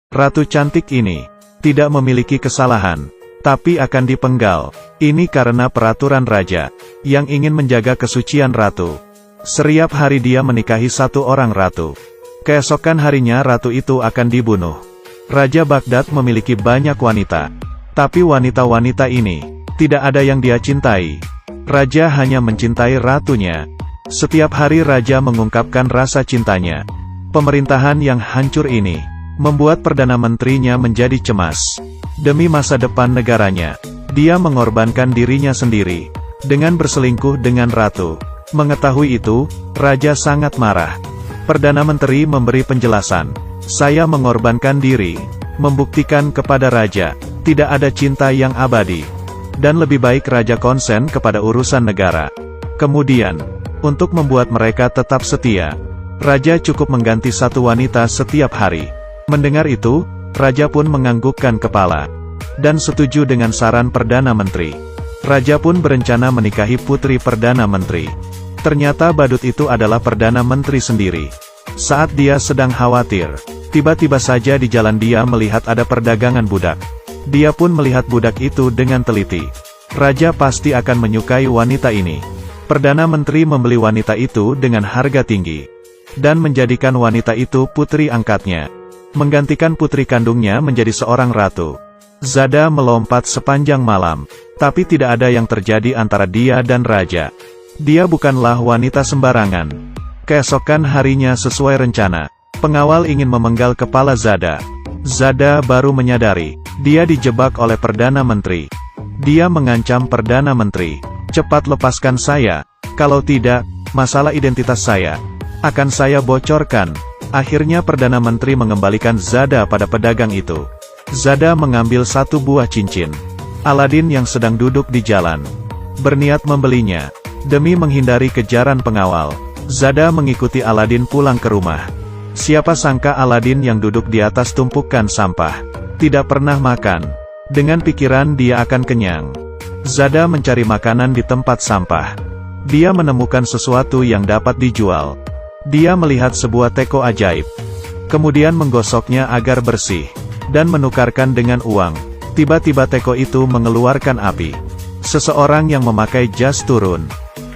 Ratu cantik ini tidak memiliki kesalahan, tapi akan dipenggal. Ini karena peraturan raja, yang ingin menjaga kesucian ratu. Setiap hari dia menikahi satu orang ratu. Keesokan harinya ratu itu akan dibunuh. Raja Baghdad memiliki banyak wanita, tapi wanita-wanita ini tidak ada yang dia cintai. Raja hanya mencintai ratunya. Setiap hari raja mengungkapkan rasa cintanya. Pemerintahan yang hancur ini membuat Perdana Menterinya menjadi cemas. Demi masa depan negaranya, dia mengorbankan dirinya sendiri dengan berselingkuh dengan ratu. Mengetahui itu, raja sangat marah. Perdana Menteri memberi penjelasan, "Saya mengorbankan diri, membuktikan kepada raja, tidak ada cinta yang abadi. Dan lebih baik raja konsen kepada urusan negara." Kemudian, untuk membuat mereka tetap setia, raja cukup mengganti satu wanita setiap hari. Mendengar itu, raja pun menganggukkan kepala, dan setuju dengan saran Perdana Menteri. Raja pun berencana menikahi putri Perdana Menteri. Ternyata badut itu adalah Perdana Menteri sendiri. Saat dia sedang khawatir, tiba-tiba saja di jalan dia melihat ada perdagangan budak. Dia pun melihat budak itu dengan teliti. Raja pasti akan menyukai wanita ini. Perdana Menteri membeli wanita itu dengan harga tinggi, dan menjadikan wanita itu putri angkatnya. Menggantikan putri kandungnya menjadi seorang ratu. Zada melompat sepanjang malam, tapi tidak ada yang terjadi antara dia dan raja. Dia bukanlah wanita sembarangan. Keesokan harinya sesuai rencana, pengawal ingin memenggal kepala Zada. Zada baru menyadari, dia dijebak oleh Perdana Menteri. Dia mengancam Perdana Menteri, "Cepat lepaskan saya, kalau tidak, masalah identitas saya akan saya bocorkan." Akhirnya Perdana Menteri mengembalikan Zada pada pedagang itu. Zada mengambil satu buah cincin. Aladin yang sedang duduk di jalan berniat membelinya. Demi menghindari kejaran pengawal, Zada mengikuti Aladin pulang ke rumah. Siapa sangka Aladin yang duduk di atas tumpukan sampah tidak pernah makan. Dengan pikiran dia akan kenyang, Zada mencari makanan di tempat sampah. Dia menemukan sesuatu yang dapat dijual. Dia melihat sebuah teko ajaib, kemudian menggosoknya agar bersih, dan menukarkan dengan uang. Tiba-tiba teko itu mengeluarkan api. Seseorang yang memakai jas turun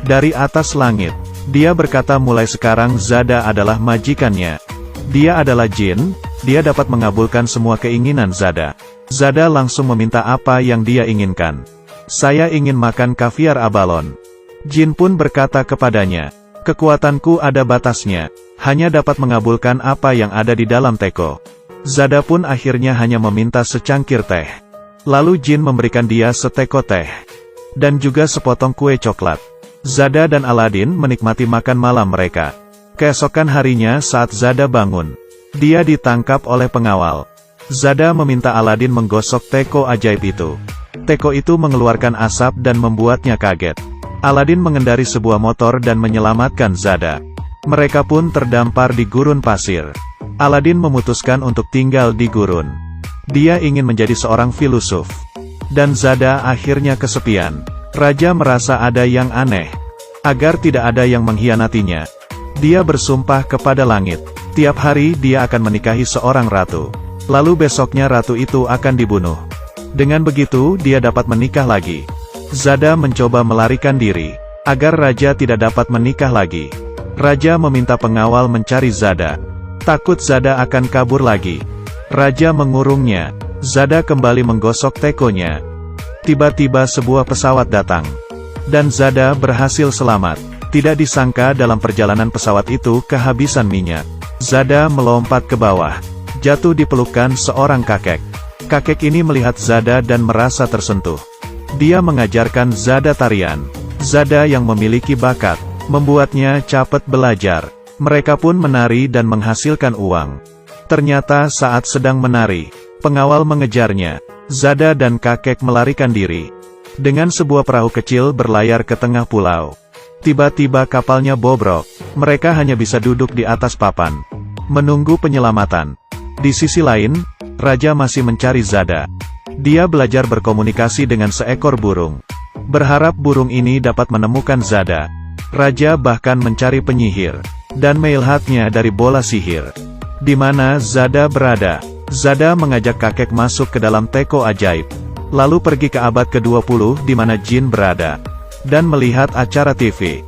dari atas langit. Dia berkata mulai sekarang Zada adalah majikannya. Dia adalah jin, dia dapat mengabulkan semua keinginan Zada. Zada langsung meminta apa yang dia inginkan. "Saya ingin makan kaviar abalon." Jin pun berkata kepadanya, "Kekuatanku ada batasnya, hanya dapat mengabulkan apa yang ada di dalam teko." Zada pun akhirnya hanya meminta secangkir teh. Lalu Jin memberikan dia seteko teh, dan juga sepotong kue coklat. Zada dan Aladin menikmati makan malam mereka. Keesokan harinya saat Zada bangun, dia ditangkap oleh pengawal. Zada meminta Aladin menggosok teko ajaib itu. Teko itu mengeluarkan asap dan membuatnya kaget. Aladin mengendari sebuah motor dan menyelamatkan Zada. Mereka pun terdampar di gurun pasir. Aladin memutuskan untuk tinggal di gurun. Dia ingin menjadi seorang filosof. Dan Zada akhirnya kesepian. Raja merasa ada yang aneh. Agar tidak ada yang mengkhianatinya, dia bersumpah kepada langit. Tiap hari dia akan menikahi seorang ratu. Lalu besoknya ratu itu akan dibunuh. Dengan begitu dia dapat menikah lagi. Zada mencoba melarikan diri, agar raja tidak dapat menikah lagi. Raja meminta pengawal mencari Zada. Takut Zada akan kabur lagi. Raja mengurungnya. Zada kembali menggosok tekonya. Tiba-tiba sebuah pesawat datang. Dan Zada berhasil selamat. Tidak disangka dalam perjalanan pesawat itu kehabisan minyak. Zada melompat ke bawah. Jatuh di pelukan seorang kakek. Kakek ini melihat Zada dan merasa tersentuh. Dia mengajarkan Zada tarian. Zada yang memiliki bakat membuatnya cepat belajar. Mereka pun menari dan menghasilkan uang. Ternyata saat sedang menari, pengawal mengejarnya. Zada dan kakek melarikan diri. Dengan sebuah perahu kecil berlayar ke tengah pulau. Tiba-tiba kapalnya bobrok. Mereka hanya bisa duduk di atas papan, menunggu penyelamatan. Di sisi lain, raja masih mencari Zada. Dia belajar berkomunikasi dengan seekor burung. Berharap burung ini dapat menemukan Zada. Raja bahkan mencari penyihir, dan melihatnya dari bola sihir. Di mana Zada berada? Zada mengajak kakek masuk ke dalam teko ajaib, lalu pergi ke abad ke-20 di mana Jin berada, dan melihat acara TV.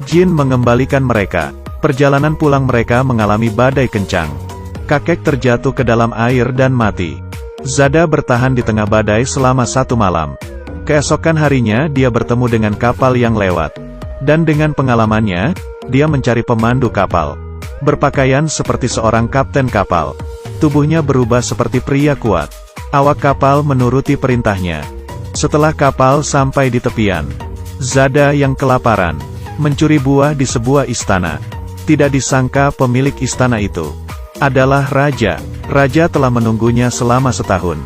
Jin mengembalikan mereka. Perjalanan pulang mereka mengalami badai kencang. Kakek terjatuh ke dalam air dan mati. Zada bertahan di tengah badai selama 1 malam. Keesokan harinya dia bertemu dengan kapal yang lewat. Dan dengan pengalamannya, dia mencari pemandu kapal. Berpakaian seperti seorang kapten kapal. Tubuhnya berubah seperti pria kuat. Awak kapal menuruti perintahnya. Setelah kapal sampai di tepian, Zada yang kelaparan, mencuri buah di sebuah istana. Tidak disangka pemilik istana itu adalah raja. Raja telah menunggunya selama setahun.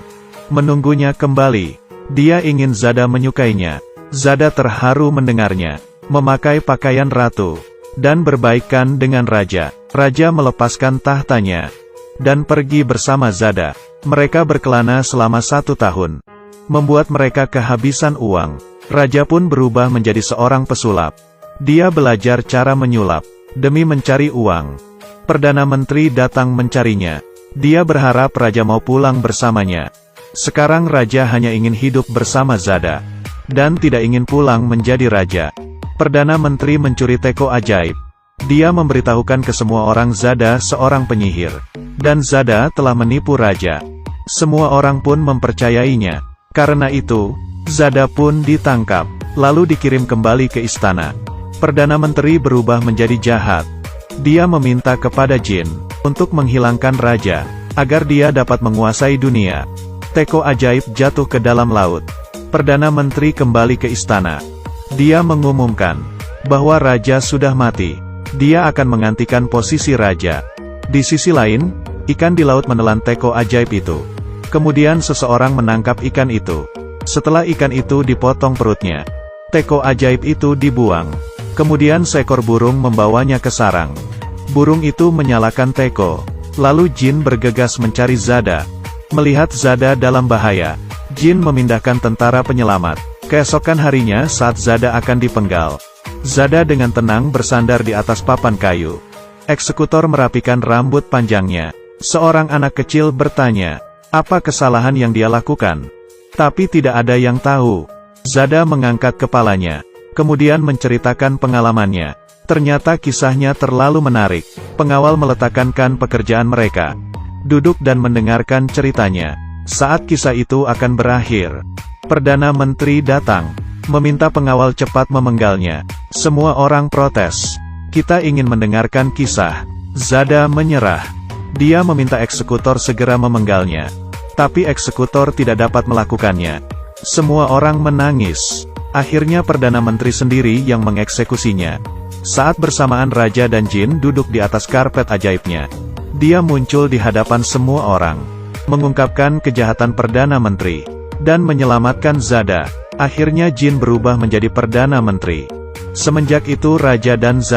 Menunggunya kembali. Dia ingin Zada menyukainya. Zada terharu mendengarnya. Memakai pakaian ratu, dan berbaikan dengan raja. Raja melepaskan tahtanya, dan pergi bersama Zada. Mereka berkelana selama 1 tahun. Membuat mereka kehabisan uang. Raja pun berubah menjadi seorang pesulap. Dia belajar cara menyulap, demi mencari uang. Perdana Menteri datang mencarinya. Dia berharap raja mau pulang bersamanya. Sekarang raja hanya ingin hidup bersama Zada, dan tidak ingin pulang menjadi raja. Perdana Menteri mencuri teko ajaib. Dia memberitahukan ke semua orang Zada seorang penyihir, dan Zada telah menipu raja. Semua orang pun mempercayainya. Karena itu, Zada pun ditangkap, lalu dikirim kembali ke istana. Perdana Menteri berubah menjadi jahat. Dia meminta kepada Jin untuk menghilangkan raja, agar dia dapat menguasai dunia. Teko ajaib jatuh ke dalam laut. Perdana Menteri kembali ke istana. Dia mengumumkan bahwa raja sudah mati. Dia akan menggantikan posisi raja. Di sisi lain, ikan di laut menelan teko ajaib itu. Kemudian seseorang menangkap ikan itu. Setelah ikan itu dipotong perutnya, teko ajaib itu dibuang. Kemudian seekor burung membawanya ke sarang. Burung itu menyalakan teko. Lalu Jin bergegas mencari Zada. Melihat Zada dalam bahaya, Jin memindahkan tentara penyelamat. Keesokan harinya saat Zada akan dipenggal, Zada dengan tenang bersandar di atas papan kayu. Eksekutor merapikan rambut panjangnya. Seorang anak kecil bertanya, apa kesalahan yang dia lakukan? Tapi tidak ada yang tahu. Zada mengangkat kepalanya, kemudian menceritakan pengalamannya. Ternyata kisahnya terlalu menarik. Pengawal meletakkan pekerjaan mereka, duduk dan mendengarkan ceritanya. Saat kisah itu akan berakhir, Perdana Menteri datang, meminta pengawal cepat memenggalnya. Semua orang protes. Kita ingin mendengarkan kisah. Zada menyerah. Dia meminta eksekutor segera memenggalnya. Tapi eksekutor tidak dapat melakukannya. Semua orang menangis. Akhirnya Perdana Menteri sendiri yang mengeksekusinya. Saat bersamaan Raja dan Jin duduk di atas karpet ajaibnya, dia muncul di hadapan semua orang, mengungkapkan kejahatan Perdana Menteri, dan menyelamatkan Zada. Akhirnya Jin berubah menjadi Perdana Menteri. Semenjak itu Raja dan Zada